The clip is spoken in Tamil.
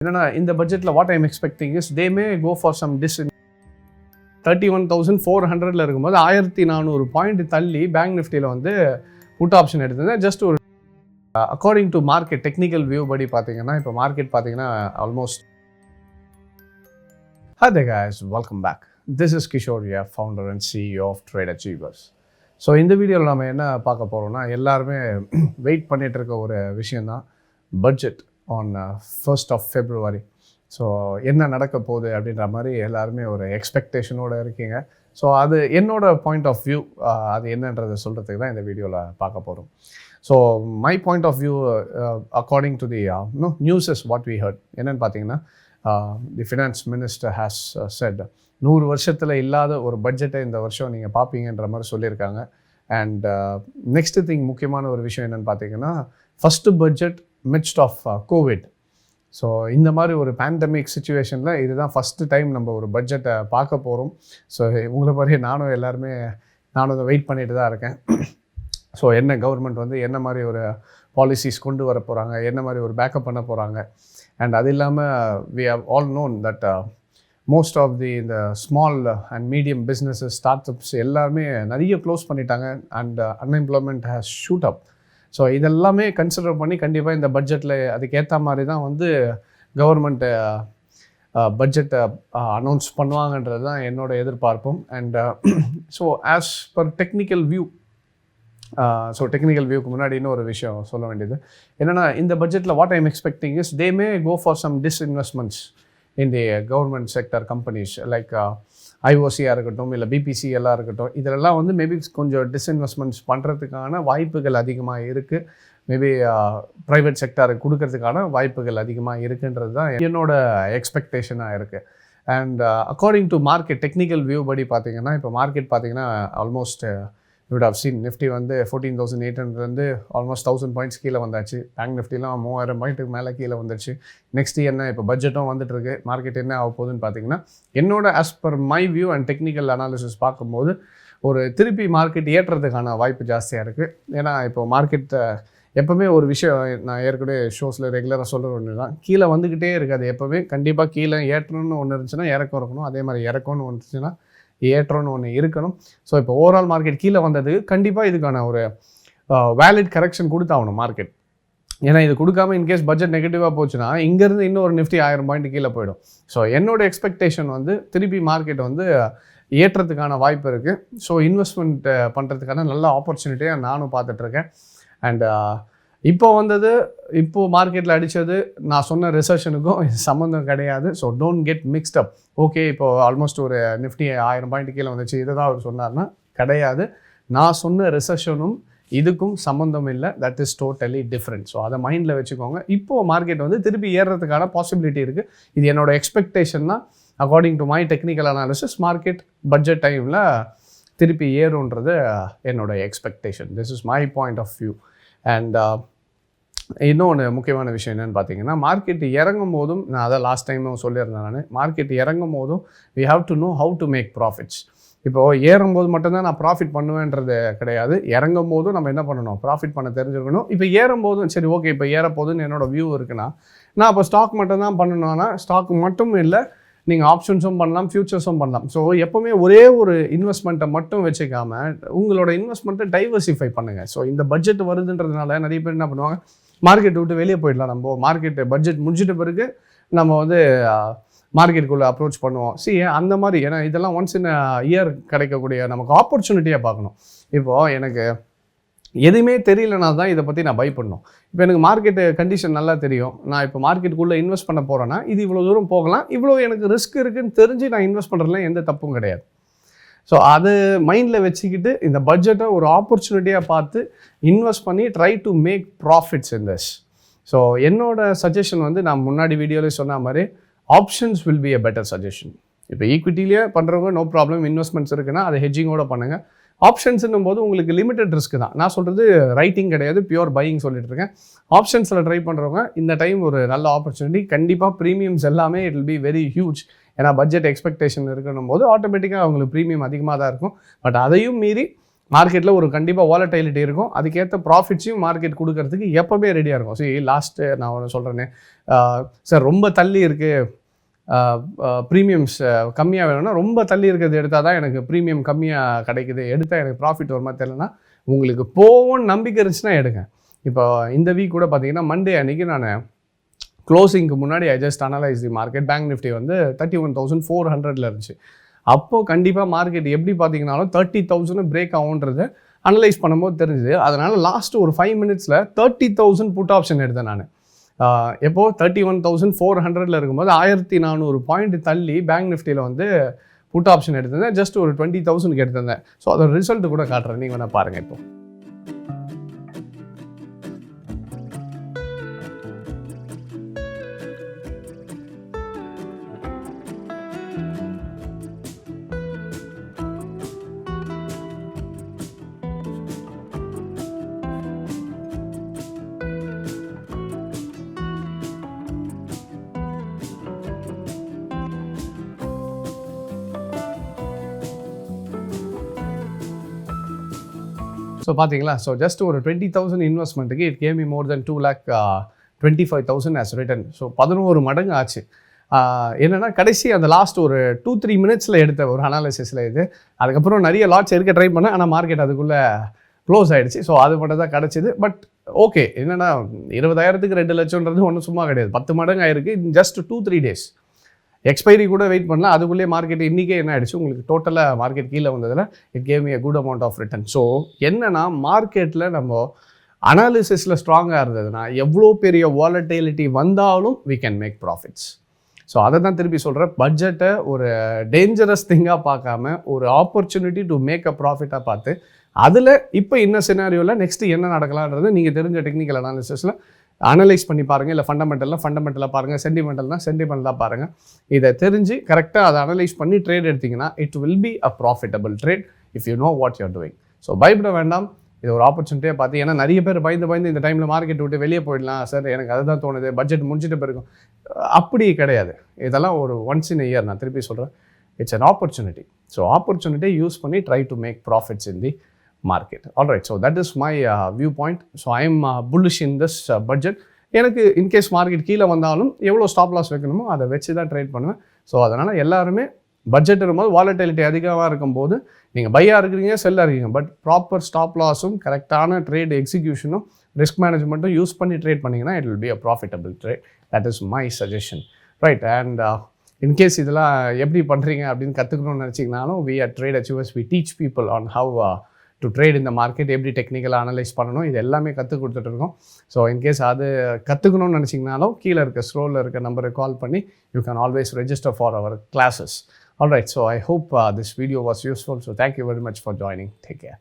In the budget, what I'm expecting is they may go for some 31,400 இருக்கும்போது 1400 பாயிண்ட் தள்ளி பேங்க் நிஃப்டியில் வந்து புட் ஆப்ஷன் எடுத்தது. ஜஸ்ட் ஒரு according to market technical view படி பார்த்தீங்கன்னா இப்போ மார்க்கெட் பார்த்தீங்கன்னா almost. Hi there guys, welcome back. This is Kishore here, founder and CEO of Trade Achievers. So இந்த வீடியோவில் நம்ம என்ன பார்க்க போகிறோம்னா எல்லாருமே வெயிட் பண்ணிகிட்டு இருக்க ஒரு விஷயந்தான் budget on 1st of February. So என்ன நடக்க போகுது அப்படின்ற மாதிரி எல்லாருமே ஒரு எக்ஸ்பெக்டேஷனோடு இருக்கீங்க. ஸோ அது என்னோட பாயிண்ட் ஆஃப் வியூ அது என்னன்றதை சொல்கிறதுக்கு தான் இந்த வீடியோவில் பார்க்க போகிறோம். So my point of view according to the news is what we heard. என்னென்னு பார்த்தீங்கன்னா the finance minister has set 100 வருஷத்தில் இல்லாத ஒரு பட்ஜெட்டை இந்த வருஷம் நீங்கள் பார்ப்பீங்கன்ற மாதிரி சொல்லியிருக்காங்க. அண்ட் நெக்ஸ்ட்டு திங் முக்கியமான ஒரு விஷயம் என்னென்னு பார்த்தீங்கன்னா first budget midst of COVID. So இந்த மாதிரி ஒரு பேண்டமிக் சுச்சுவேஷனில் இதுதான் ஃபஸ்ட்டு டைம் நம்ம ஒரு பட்ஜெட்டை பார்க்க போகிறோம். ஸோ உங்களை மாதிரியே நானும் அதை வெயிட் பண்ணிட்டு தான் இருக்கேன். ஸோ என்ன கவர்மெண்ட் வந்து என்ன மாதிரி ஒரு பாலிசிஸ் கொண்டு வர போகிறாங்க, என்ன மாதிரி ஒரு பேக்கப் பண்ண போகிறாங்க. அண்ட் அது இல்லாமல் we have all known that most of இந்த small and medium businesses startups எல்லாருமே நிறைய க்ளோஸ் பண்ணிட்டாங்க and unemployment has shoot up. So இதெல்லாமே கன்சிடர் பண்ணி கண்டிப்பாக இந்த பட்ஜெட்டில் அதுக்கேற்ற மாதிரி தான் வந்து கவர்மெண்ட்டு பட்ஜெட்டை அனௌன்ஸ் பண்ணுவாங்கன்றது தான் என்னோட எதிர்பார்ப்பும். And so as per technical view, so technical வியூக்கு முன்னாடி இன்னொரு விஷயம் சொல்ல வேண்டியது என்னென்னா இந்த பட்ஜெட்டில் what I'm expecting is they may go for some disinvestments in the government sector companies like ஐஓசியாக இருக்கட்டும் இல்லை பிபிசிஎல்லாக இருக்கட்டும். இதிலெல்லாம் வந்து மேபி கொஞ்சம் டிஸ்இன்வெஸ்ட்மெண்ட்ஸ் பண்ணுறதுக்கான வாய்ப்புகள் அதிகமாக இருக்குது. மேபி ப்ரைவேட் செக்டருக்கு கொடுக்கறதுக்கான வாய்ப்புகள் அதிகமாக இருக்குன்றது தான் என்னோட எக்ஸ்பெக்டேஷனாக இருக்குது. And according to market technical view படி பார்த்தீங்கன்னா இப்போ மார்க்கெட் பார்த்தீங்கன்னா almost you would have seen Nifty வந்து 14,800 ஆல்மோஸ்ட் 1000 பாயிண்ட்ஸ் கீழே வந்தாச்சு. பேங்க் நிஃப்டிலாம் 3000 பாயிண்ட்டுக்கு மேலே கீழே வந்துடுச்சு. நெக்ஸ்ட்டு என்ன இப்போ பட்ஜெட்டும் வந்துட்டுருக்கு. மார்க்கெட் என்ன ஆக போகுதுன்னு பார்த்தீங்கன்னா என்னோட as per my view and technical analysis பார்க்கும்போது ஒரு திருப்பி மார்க்கெட் ஏற்றுறதுக்கான வாய்ப்பு ஜாஸ்தியாக இருக்குது. ஏன்னா இப்போ மார்க்கெட் எப்போவுமே ஒரு விஷயம் நான் ஏற்கனவே ஷோஸில் ரெகுலராக சொல்கிற ஒன்று தான், கீழே வந்துக்கிட்டே இருக்காது. எப்போவுமே கண்டிப்பாக கீழே ஏற்றணும்னு ஒன்று இருந்துச்சுன்னா இறக்கம் இருக்கணும், அதே மாதிரி இறக்கம்னு ஒன்று இருந்துச்சுன்னா ஏற்றம்னு ஒன்று இருக்கணும். ஸோ இப்போ ஓவரால் மார்க்கெட் கீழே வந்தது கண்டிப்பாக இதுக்கான ஒரு வேலிட் கரெக்ஷன் கொடுத்தாகணும் மார்க்கெட். ஏன்னா இது கொடுக்காம இன்கேஸ் பட்ஜெட் நெகட்டிவாக போச்சுன்னா இங்கேருந்து இன்னொரு நிஃப்டி 1000 பாயிண்ட் கீழே போயிடும். ஸோ என்னோட எக்ஸ்பெக்டேஷன் வந்து திருப்பி மார்க்கெட் வந்து ஏற்றத்துக்கான வாய்ப்பு இருக்குது. ஸோ இன்வெஸ்ட்மெண்ட் பண்ணுறதுக்கான நல்ல ஆப்பர்ச்சுனிட்டியாக நானும் பார்த்துட்ருக்கேன். அண்ட் இப்போது மார்க்கெட்டில் அடித்தது நான் சொன்ன ரிசர்ஷனுக்கும் சம்மந்தம் கிடையாது. So don't get mixed up. Okay இப்போது ஆல்மோஸ்ட் ஒரு நிஃப்டி 1000 பாயிண்ட் கீழே வந்துச்சு இதை தான் அவர் சொன்னார்னா கிடையாது. நான் சொன்ன ரிசர்ஷனும் இதுக்கும் சம்மந்தம் இல்லை. That is totally different. So அதை மைண்டில் வச்சுக்கோங்க. இப்போது மார்க்கெட் வந்து திருப்பி ஏறுறதுக்கான பாசிபிலிட்டி இருக்குது. இது என்னோட எக்ஸ்பெக்டேஷன் தான். According to my technical analysis market budget டைமில் திருப்பி ஏறுன்றது என்னோட expectation. This is my point of view. And இன்னொன்று முக்கியமான விஷயம் என்னென்னு பார்த்தீங்கன்னா மார்க்கெட் இறங்கும் போதும் நான் அதை லாஸ்ட் டைமும் சொல்லியிருந்தேன். நான் மார்க்கெட் இறங்கும் போதும் we have to know how to make profits. இப்போது ஏறும்போது மட்டும்தான் நான் ப்ராஃபிட் பண்ணுவேன்றது கிடையாது. இறங்கும் போதும் நம்ம என்ன பண்ணணும், ப்ராஃபிட் பண்ண தெரிஞ்சுக்கணும். இப்போ ஏறும்போதும் சரி ஓகே இப்போ ஏறப்போகுதுன்னு என்னோட வியூ இருக்குன்னா நான் இப்போ ஸ்டாக் மட்டும் தான் பண்ணணும்னா ஸ்டாக் மட்டும் இல்லை, நீங்கள் ஆப்ஷன்ஸும் பண்ணலாம், ஃபியூச்சர்ஸும் பண்ணலாம். ஸோ எப்போவுமே ஒரே ஒரு இன்வெஸ்ட்மெண்ட்டை மட்டும் வச்சுக்காமல் உங்களோட இன்வெஸ்ட்மெண்ட்டை டைவர்சிஃபை பண்ணுங்கள். ஸோ இந்த பட்ஜெட் வருதுன்றதுனால நிறைய பேர் என்ன பண்ணுவாங்க, மார்க்கெட் விட்டு வெளியே போயிடலாம். நம்ம மார்க்கெட்டு பட்ஜெட் முடிஞ்சிட்ட பிறகு நம்ம வந்து மார்க்கெட்டுக்குள்ளே அப்ரோச் பண்ணுவோம். அந்த மாதிரி ஏன்னா இதெல்லாம் ஒன்ஸ் இன் இயர் கிடைக்கக்கூடிய நமக்கு ஆப்பர்ச்சுனிட்டியாக பார்க்கணும். இப்போது எனக்கு எதுவுமே தெரியலனா தான் இதை பற்றி நான் பை பண்ணணும். இப்போ எனக்கு மார்க்கெட்டு கண்டிஷன் நல்லா தெரியும், நான் இப்போ மார்க்கெட்டுக்குள்ளே இன்வெஸ்ட் பண்ண போகிறேன்னா இது இவ்வளோ தூரம் போகலாம், இவ்வளோ எனக்கு ரிஸ்க் இருக்குதுன்னு தெரிஞ்சு நான் இன்வெஸ்ட் பண்ணுறதுலாம் எந்த தப்பும் கிடையாது. ஸோ அது மைண்டில் வச்சுக்கிட்டு இந்த பட்ஜெட்டை ஒரு ஆப்பர்ச்சுனிட்டியாக பார்த்து இன்வெஸ்ட் பண்ணி try to make profits in this. So என்னோட சஜஷன் வந்து நான் முன்னாடி வீடியோவில் சொன்ன மாதிரி options will be a better suggestion. இப்போ ஈக்விட்டிலேயே பண்ணுறவங்க நோ ப்ராப்ளம், இன்வெஸ்ட்மெண்ட்ஸ் இருக்குன்னா அதை ஹெட்ஜிங்கோட பண்ணுங்கள். ஆப்ஷன்ஸுன்னும் போது உங்களுக்கு லிமிட்டட் ரிஸ்க் தான். நான் சொல்கிறது ரைட்டிங் கிடையாது, பியூர் பையிங் சொல்லிட்டு இருக்கேன். ஆப்ஷன்ஸில் ட்ரை பண்ணுறவங்க இந்த டைம் ஒரு நல்ல ஆப்பர்ச்சுனிட்டி. கண்டிப்பாக ப்ரீமியம்ஸ் எல்லாமே it will be very huge. ஏன்னா பட்ஜெட் எக்ஸ்பெக்டேஷன் இருக்கணும் போது ஆட்டோமேட்டிக்காக அவங்களுக்கு ப்ரீமியம் அதிகமாக தான் இருக்கும். பட் அதையும் மீறி மார்க்கெட்டில் ஒரு கண்டிப்பாக வாலடைலிட்டி இருக்கும், அதுக்கேற்ற ப்ராஃபிட்ஸையும் மார்க்கெட் கொடுக்கறதுக்கு எப்போவுமே ரெடியாக இருக்கும். லாஸ்ட்டு நான் ஒன்று சொல்கிறேனே, சார் ரொம்ப தள்ளி இருக்குது, ப்ரீமியம்ஸ் கம்மியாக வேணும்னா ரொம்ப தள்ளி இருக்கிறது எடுத்தால் தான் எனக்கு ப்ரீமியம் கம்மியாக கிடைக்குது, எடுத்தால் எனக்கு ப்ராஃபிட் வருமா தெரியலனா, உங்களுக்கு போவோன்னு நம்பிக்கை இருந்துச்சுன்னா எடுங்க. இப்போ இந்த வீக் கூட பார்த்தீங்கன்னா மண்டே அன்றைக்கி நான் க்ளோசிங்க்கு முன்னாடி I just analyse the market. Bank Nifty வந்து 31,400 இருந்துச்சு. அப்போது கண்டிப்பாக மார்க்கெட் எப்படி பார்த்தீங்கன்னாலும் 30,000 பிரேக் ஆகுன்றதை அனலைஸ் பண்ணும்போது தெரிஞ்சுது. அதனால் லாஸ்ட்டு ஒரு 5 மினிட்ஸில் 30,000 புட் ஆப்ஷன் எடுத்தேன் நான். எப்போது 31,400 இருக்கும்போது 1400 பாயிண்ட் தள்ளி பேங்க் நிஃப்டியில் வந்து புட் ஆப்ஷன் எடுத்திருந்தேன். ஜஸ்ட் ஒரு 20,000க்கு எடுத்திருந்தேன். ஸோ அதோட ரிசல்ட் கூட காட்டுறேன், நீங்கள் வேணால் பாருங்கள். இப்போ ஸோ பார்த்தீங்களா, ஸோ ஜஸ்ட் ஒரு 20,000 இன்வெஸ்ட்மெண்ட்டுக்கு it came me more then 2,25,000 as return. So 11 மடங்கு ஆச்சு. என்னென்னா கடைசி அந்த லாஸ்ட் ஒரு 2-3 மினிட்ஸில் எடுத்த ஒரு அனாலிசிஸில் இது. அதுக்கப்புறம் நிறைய லாட்ஸ் எடுக்க ட்ரை பண்ணேன், ஆனால் மார்க்கெட் அதுக்குள்ளே க்ளோஸ் ஆகிடுச்சு. ஸோ அது மட்டும் தான் கிடச்சிது. பட் ஓகே, என்னென்னா 20,000க்கு 2 லட்சம்ன்றது ஒன்றும் சும்மா கிடையாது, 10 மடங்கு ஆயிருக்கு இன் ஜஸ்ட் 2-3 டேஸ். எக்ஸ்பைரி கூட வெயிட் பண்ணலாம், அதுக்குள்ளேயே மார்க்கெட் இன்றைக்கே என்ன ஆகிடுச்சு, உங்களுக்கு டோட்டலாக மார்க்கெட் கீழே வந்ததில் it came me a good amount of return. So என்னென்னா மார்க்கெட்டில் நம்ம அனாலிசிஸில் ஸ்ட்ராங்காக இருந்ததுன்னா எவ்வளோ பெரிய வாலடைலிட்டி வந்தாலும் we can make profits. So அதை தான் திருப்பி சொல்கிறேன், பட்ஜெட்டை ஒரு டேஞ்சரஸ் திங்காக பார்க்காம ஒரு ஆப்பர்ச்சுனிட்டி டு மேக் அ ப்ராஃபிட்டாக பார்த்து அதில் இப்போ இன்ன சினாரியோவில் நெக்ஸ்ட்டு என்ன நடக்கலான்றது நீங்கள் தெரிஞ்ச டெக்னிக்கல் அனாலிசிஸில் அனலைஸ் பண்ணி பாருங்கள். இல்லை ஃபண்டமெண்டலாக பாருங்கள், சென்டிமெண்டலாக பாருங்கள். இதை தெரிஞ்சு கரெக்டாக அதை அனலைஸ் பண்ணி ட்ரேட் எடுத்திங்கன்னா it will be a profitable trade if you know what you're doing. So பயப்பட வேண்டாம், இது ஒரு ஆப்பர்ச்சுனிட்டியாக பார்த்து. ஏன்னா நிறைய பேர் பயந்து இந்த டைமில் மார்க்கெட் விட்டு வெளியே போயிடலாம் சார், எனக்கு அதுதான் தோணுது, பட்ஜெட் முடிச்சுட்டு போயிருக்கும். அப்படி கிடையாது, இதெல்லாம் ஒரு ஒன்ஸ் இன் a year. நான் திருப்பி சொல்கிறேன், இட்ஸ் an opportunity. ஸோ ஆப்பர்ச்சுனிட்டியை யூஸ் பண்ணி try to make profits in the market. All right, so that is my viewpoint. So I am bullish in this budget. எனக்கு இன்கேஸ் மார்க்கெட் கீழே வந்தாலும் எவ்வளோ ஸ்டாப் லாஸ் வைக்கணுமோ அதை வச்சு தான் ட்ரேட் பண்ணுவேன். ஸோ அதனால் எல்லாருமே பட்ஜெட் இருக்கும்போது வாலடைலிட்டி அதிகமாக இருக்கும்போது நீங்கள் பையாக இருக்கிறீங்க, செல்லாக இருக்கீங்க, பட் ப்ராப்பர் ஸ்டாப் லாஸும் கரெக்டான ட்ரேட் எக்ஸிக்யூஷனும் ரிஸ்க் மேனேஜ்மெண்ட்டும் யூஸ் பண்ணி ட்ரேட் பண்ணிங்கன்னா it will be a profitable trade. That is my suggestion. Right, and in case இதெல்லாம் எப்படி பண்ணுறீங்க அப்படின்னு கற்றுக்கணும்னு நினச்சிங்கனாலும் we at Trade Achievers we teach people on how to trade இந்த மார்க்கெட், எப்படி டெக்னிக்கலாக அனலைஸ் பண்ணணும், இது எல்லாமே கற்றுக் கொடுத்துட்ருக்கோம். ஸோ இன்கேஸ் அது கற்றுக்கணும்னு நினச்சிங்கனாலும் கீழே இருக்க ஸ்க்ரோலில் இருக்க நம்பருக்கு கால் பண்ணி you can always register for our classes. All right, so I hope this video was useful. So thank you very much for joining. Take care.